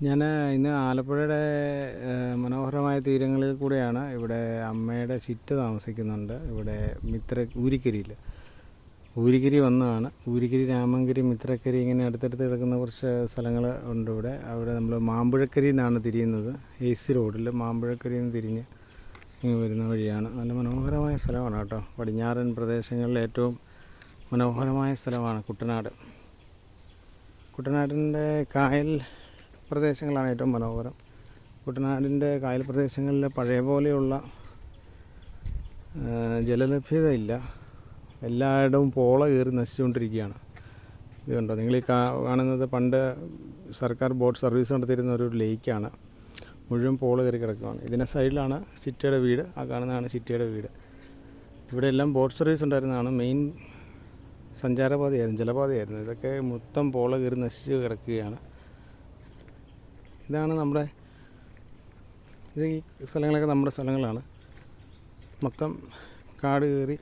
ഞാൻ ഇന്ന് ആലപ്പുഴയുടെ മനോഹരമായ തീരങ്ങളിൽ കൂടെയാണ്. ഇവിടെ അമ്മയുടെ ചിറ്റ് താമസിക്കുന്നുണ്ട്. ഇവിടെ ഊരിക്കരിയിൽ ഊരിക്കരി വന്നതാണ്. ഊരിക്കരി, രാമങ്കരി, മിത്രക്കരി ഇങ്ങനെ അടുത്തടുത്ത് കിടക്കുന്ന കുറച്ച് സ്ഥലങ്ങൾ ഉണ്ട് ഇവിടെ. അവിടെ നമ്മൾ മാമ്പുഴക്കരി എന്നാണ് തിരിയുന്നത്. AC റോഡിൽ മാമ്പുഴക്കരിയിൽ നിന്ന് തിരിഞ്ഞ് ഇങ്ങനെ വരുന്ന വഴിയാണ്. നല്ല മനോഹരമായ സ്ഥലമാണ് കേട്ടോ. പടിഞ്ഞാറൻ പ്രദേശങ്ങളിലെ ഏറ്റവും മനോഹരമായ സ്ഥലമാണ് കുട്ടനാട്. കുട്ടനാടിൻ്റെ കായൽ പ്രദേശങ്ങളാണ് ഏറ്റവും മനോഹരം. കുട്ടനാടിൻ്റെ കായൽ പ്രദേശങ്ങളിൽ പഴയ പോലെയുള്ള ജലലഭ്യത ഇല്ല. എല്ലായിടവും പോള കയറി നശിച്ചുകൊണ്ടിരിക്കുകയാണ്. ഇത് കണ്ടോ, നിങ്ങൾ ഈ കാണുന്നത് പണ്ട് സർക്കാർ ബോട്ട് സർവീസ് നടത്തിയിരുന്ന ഒരു ലേക്കാണ്. മുഴുവൻ പോള കയറി കിടക്കുകയാണ്. ഇതിൻ്റെ സൈഡിലാണ് ചിറ്റയുടെ വീട്. ആ കാണുന്നതാണ് ചിറ്റയുടെ വീട്. ഇവിടെ എല്ലാം ബോട്ട് സർവീസ് ഉണ്ടായിരുന്നതാണ്. മെയിൻ സഞ്ചാരപാതയായിരുന്നു, ജലപാതയായിരുന്നു. ഇതൊക്കെ മൊത്തം പോള കയറി നശിച്ച് കിടക്കുകയാണ്. ഇതാണ് നമ്മുടെ ഈ സ്ഥലങ്ങളൊക്കെ നമ്മുടെ സ്ഥലങ്ങളാണ്. മൊത്തം കാട് കയറി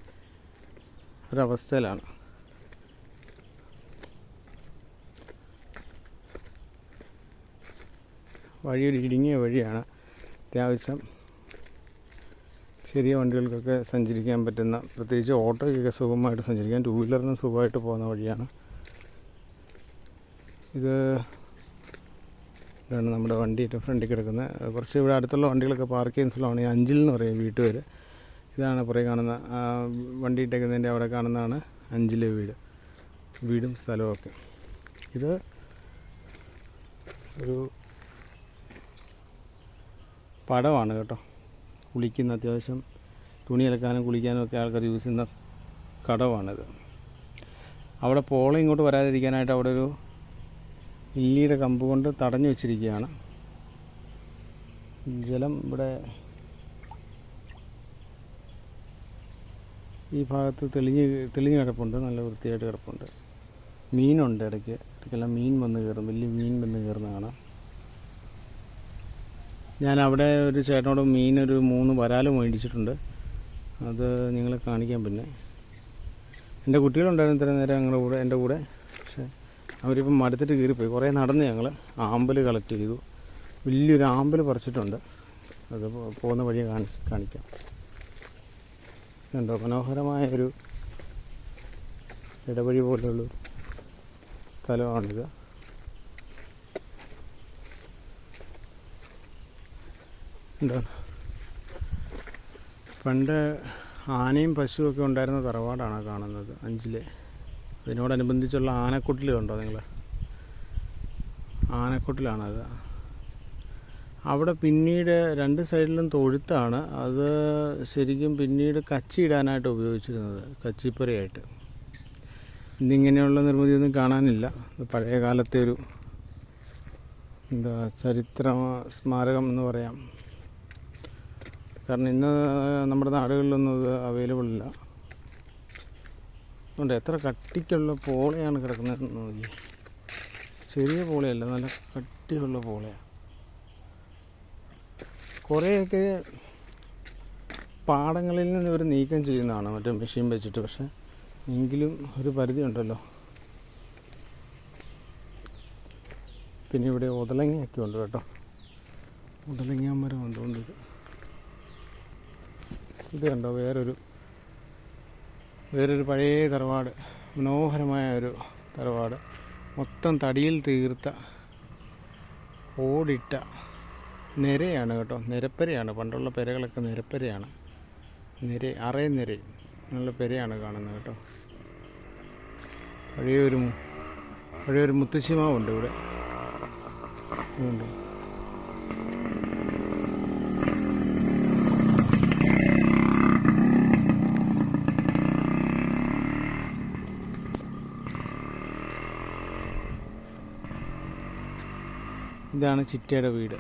ഒരവസ്ഥയിലാണ്. വഴിയൊരു ഇടുങ്ങിയ വഴിയാണ്. അത്യാവശ്യം ചെറിയ വണ്ടികൾക്കൊക്കെ സഞ്ചരിക്കാൻ പറ്റുന്ന, പ്രത്യേകിച്ച് ഓട്ടോയ്ക്കൊക്കെ സുഖമായിട്ട് സഞ്ചരിക്കാൻ, 2 വീലറിനും സുഖമായിട്ട് പോകുന്ന വഴിയാണ്. ഇതാണ് നമ്മുടെ വണ്ടിയുടെ ഫ്രണ്ടിൽ കിടക്കുന്നത്. കുറച്ച് ഇവിടെ അടുത്തുള്ള വണ്ടികളൊക്കെ പാർക്ക് ചെയ്യുന്ന സ്ഥലമാണ്. ഈ അഞ്ചിൽ എന്ന് പറയും വീട്ടുപേര്. ഇതാണ് പുറകെ കാണുന്ന വണ്ടി ഇട്ടേക്കുന്നതിൻ്റെ അവിടെ കാണുന്നതാണ് അഞ്ചിലെ വീടും സ്ഥലമൊക്കെ. ഇത് ഒരു പടമാണ് കേട്ടോ. കുളിക്കുന്ന, അത്യാവശ്യം തുണി അലക്കാനും കുളിക്കാനും ഒക്കെ ആൾക്കാർ യൂസ് ചെയ്യുന്ന കടവാണിത്. അവിടെ പോളം ഇങ്ങോട്ട് വരാതിരിക്കാനായിട്ട് അവിടെ ഒരു ഇല്ലിയുടെ കമ്പ് കൊണ്ട് തടഞ്ഞു വെച്ചിരിക്കുകയാണ്. ജലം ഇവിടെ ഈ ഭാഗത്ത് തെളിഞ്ഞ് കിടപ്പുണ്ട്. നല്ല വൃത്തിയായിട്ട് കിടപ്പുണ്ട്. മീനുണ്ട്. ഇടയ്ക്കെല്ലാം മീൻ വന്ന് കയറും. വലിയ മീൻ വന്ന് കയറുന്ന കാണാം. ഞാൻ അവിടെ ഒരു ചേട്ടനോട് മീനൊരു 3 വരാൽ മേടിച്ചിട്ടുണ്ട്. അത് നിങ്ങളെ കാണിക്കാം. പിന്നെ എൻ്റെ കുട്ടികളുണ്ടായിരുന്നു ഇത്ര നേരം ഞങ്ങളുടെ കൂടെ, എൻ്റെ കൂടെ. പക്ഷേ അവരിപ്പം മടുത്തിട്ട് കയറിപ്പോയി. കുറേ നടന്ന് ഞങ്ങൾ ആമ്പൽ കളക്ട് ചെയ്തു. വലിയൊരു ആമ്പൽ പറിച്ചിട്ടുണ്ട്. അത് പോകുന്ന വഴി കാണിക്കാം. കണ്ടോ, മനോഹരമായൊരു ഇടവഴി പോലുള്ളൊരു സ്ഥലമാണിത്. ഉണ്ടോ, പണ്ട് ആനയും പശുവൊക്കെ ഉണ്ടായിരുന്ന തറവാടാണ് കാണുന്നത്, അഞ്ചിലെ. അതിനോടനുബന്ധിച്ചുള്ള ആനക്കൊട്ടിൽ കണ്ടോ നിങ്ങൾ? ആനക്കൊട്ടിലാണത്. അവിടെ പിന്നീട് 2 സൈഡിലും തൊഴുത്താണ്. അത് ശരിക്കും പിന്നീട് കച്ചി ഇടാനായിട്ട് ഉപയോഗിച്ചിരുന്നത്, കച്ചിപ്പുരയായിട്ട്. ഇന്നിങ്ങനെയുള്ള നിർമ്മിതിയൊന്നും കാണാനില്ല. പഴയ കാലത്തെ ഒരു ചരിത്ര സ്മാരകം എന്ന് പറയാം. കാരണം ഇന്ന് നമ്മുടെ നാടുകളിലൊന്നും അത് അവൈലബിൾ ഇല്ല. അതുകൊണ്ട് എത്ര കട്ടിക്കുള്ള പോളയാണ് കിടക്കുന്നതെന്ന് നോക്കി. ചെറിയ പോളയല്ല, നല്ല കട്ടിയുള്ള പോളയാണ്. കുറേയൊക്കെ പാടങ്ങളിൽ നിന്ന് ഇവർ നീക്കം ചെയ്യുന്നതാണ് മറ്റേ മെഷീൻ വെച്ചിട്ട്. പക്ഷേ എങ്കിലും ഒരു പരിധി ഉണ്ടല്ലോ. പിന്നെ ഇവിടെ ഉദലങ്ങയൊക്കെ ഉണ്ട് കേട്ടോ. ഉദലങ്ങ മരം കൊണ്ടുകൊണ്ട് ഇത് കണ്ടോ, വേറൊരു പഴയ തറവാട്. മനോഹരമായ ഒരു തറവാട്. മൊത്തം തടിയിൽ തീർത്ത ഓടിട്ട നിരയാണ് കേട്ടോ. നിരപ്പരയാണ്. പണ്ടുള്ള പെരകളൊക്കെ നിരപ്പരയാണ്. അറയും നിരയും എന്നുള്ള പെരയാണ് കാണുന്നത് കേട്ടോ. പഴയൊരു മുത്തശ്ശിമാവുണ്ട് ഇവിടെ. ഇതാണ് ചിറ്റയുടെ വീട്.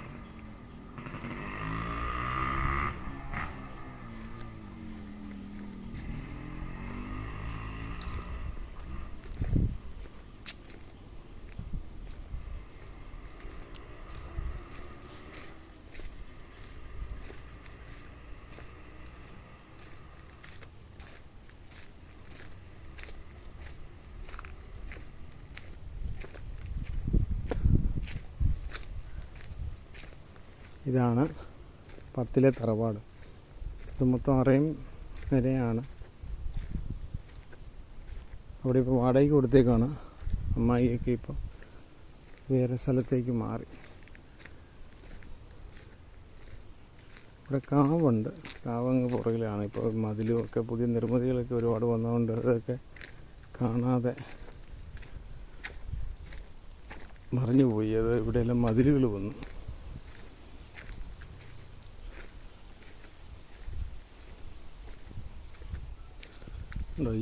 ഇതാണ് 10ലെ തറവാട്. ഇത് മൊത്തം 6 നിലയാണ്. അവിടെ ഇപ്പോൾ വാടകയ്ക്ക് കൊടുത്തേക്കാണ്. അമ്മായിയൊക്കെ ഇപ്പോൾ വേറെ സ്ഥലത്തേക്ക് മാറി. ഇവിടെ കാവുണ്ട്. കാവങ്ങ് പുറകിലാണ്. ഇപ്പോൾ മതിലും ഒക്കെ പുതിയ നിർമ്മിതികളൊക്കെ ഒരുപാട് വന്നതുകൊണ്ട് അതൊക്കെ കാണാതെ മറിഞ്ഞു പോയി. അത് ഇവിടെയെല്ലാം മതിലുകൾ വന്നു.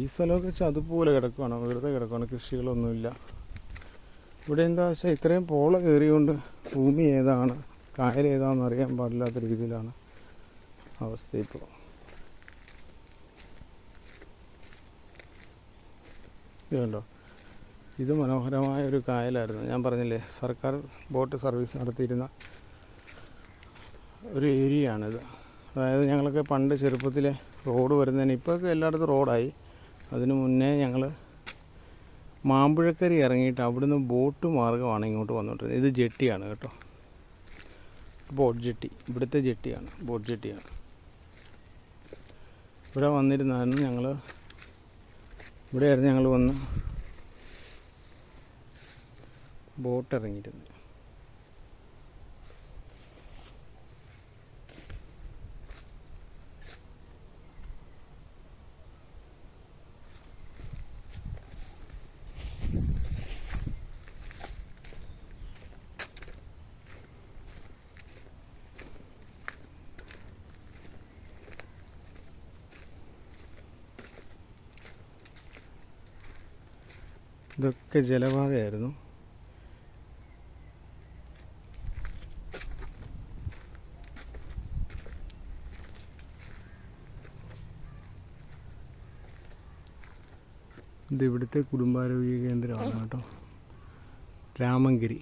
ഈ സ്ഥലമൊക്കെ വെച്ചാൽ അതുപോലെ കിടക്കുകയാണ്, വെറുതെ കിടക്കുകയാണ്, കൃഷികളൊന്നുമില്ല. ഇവിടെ എന്താ വെച്ചാൽ ഇത്രയും പോള കയറിയുകൊണ്ട് ഭൂമി ഏതാണ് കായൽ ഏതാണെന്ന് അറിയാൻ പാടില്ലാത്ത രീതിയിലാണ് അവസ്ഥ ഇപ്പോൾ. ഇത് കണ്ടോ, ഇത് മനോഹരമായ ഒരു കായലായിരുന്നു. ഞാൻ പറഞ്ഞില്ലേ, സർക്കാർ ബോട്ട് സർവീസ് നടത്തിയിരുന്ന ഒരു ഏരിയയാണിത്. അതായത് ഞങ്ങളൊക്കെ പണ്ട് ചെറുപ്പത്തിലെ റോഡ് വരുന്നതിന്, ഇപ്പോഴൊക്കെ എല്ലായിടത്തും റോഡായി. അതിനു മുന്നേ ഞങ്ങൾ മാമ്പുഴക്കരി ഇറങ്ങിയിട്ട് അവിടുന്ന് ബോട്ട് മാർഗ്ഗമാണ് ഇങ്ങോട്ട് വന്നുകൊണ്ടിരുന്നത്. ഇത് ജെട്ടിയാണ് കേട്ടോ, ബോട്ട് ജെട്ടി. ഇവിടുത്തെ ജെട്ടിയാണ്, ബോട്ട് ജെട്ടിയാണ്. ഇവിടെ വന്നിരുന്നായിരുന്നു ഞങ്ങൾ, ഇവിടെയായിരുന്നു ഞങ്ങൾ വന്ന് ബോട്ട് ഇറങ്ങിയിരുന്നത്. ഇതൊക്കെ ജലപാതയായിരുന്നു. ഇത് ഇവിടുത്തെ കുടുംബാരോഗ്യ കേന്ദ്രമാണ് കേട്ടോ, രാമങ്കിരി.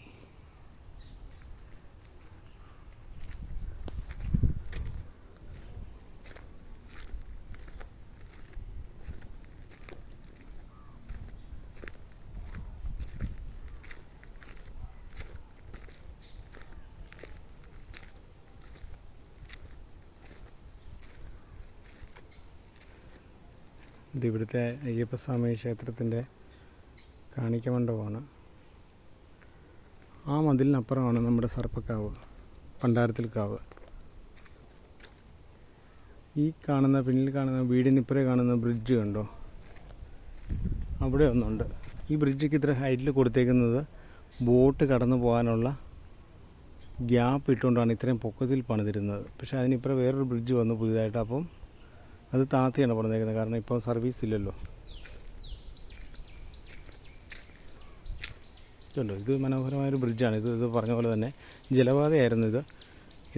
ഇത് ഇവിടുത്തെ അയ്യപ്പസ്വാമി ക്ഷേത്രത്തിൻ്റെ കാണിക്ക മണ്ഡപമാണ്. ആ മതിലിനപ്പുറമാണ് നമ്മുടെ സർപ്പക്കാവ്, പണ്ടാരത്തിൽ കാവ്. ഈ കാണുന്ന, പിന്നിൽ കാണുന്ന വീടിനിപ്പുറേ കാണുന്ന ബ്രിഡ്ജ് കണ്ടോ, അവിടെ ഒന്നുണ്ട്. ഈ ബ്രിഡ്ജിക്ക് ഇത്ര ഹൈറ്റിൽ കൊടുത്തേക്കുന്നത് ബോട്ട് കടന്നു പോകാനുള്ള ഗ്യാപ്പ് ഇട്ടുകൊണ്ടാണ് ഇത്രയും പൊക്കത്തിൽ പണിതിരുന്നത്. പക്ഷേ അതിനിപ്പുറം വേറൊരു ബ്രിഡ്ജ് വന്നു പുതിയതായിട്ട്. അപ്പം അത് താത്തിയാണ് പണിതേക്കുന്നത്, കാരണം ഇപ്പോൾ സർവീസ് ഇല്ലല്ലോ. ഇതുണ്ടോ, ഇത് മനോഹരമായൊരു ബ്രിഡ്ജാണ്. ഇത് പറഞ്ഞ പോലെ തന്നെ ജലപാതയായിരുന്നു ഇത്.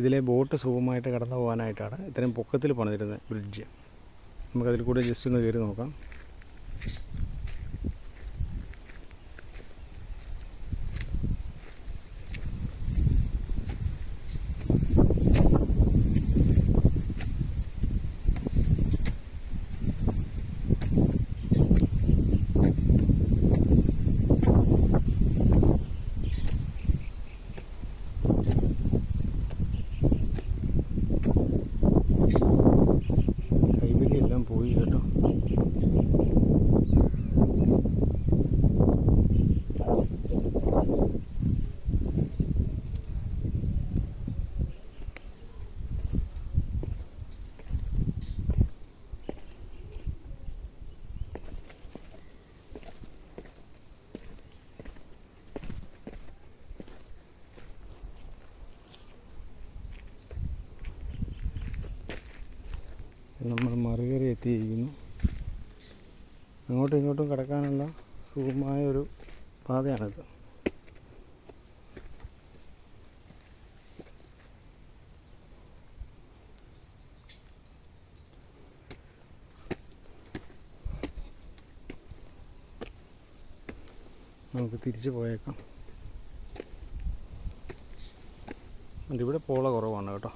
ഇതിലെ ബോട്ട് സുഖമായിട്ട് കടന്നു പോകാനായിട്ടാണ് ഇത്രയും പൊക്കത്തിൽ പണിതിരുന്നത് ബ്രിഡ്ജ്. നമുക്കതിൽ കൂടെ ജസ്റ്റ് ഒന്ന് കയറി നോക്കാം. പോയി കേട്ടോ. നമ്മൾ മറുകര എത്തിയിരിക്കുന്നു. അങ്ങോട്ടും ഇങ്ങോട്ടും കിടക്കാനുള്ള സുഖമായൊരു പാതയാണിത്. നമുക്ക് തിരിച്ചു പോയേക്കാം. ഇവിടെ പോള കുറവാണ് കേട്ടോ.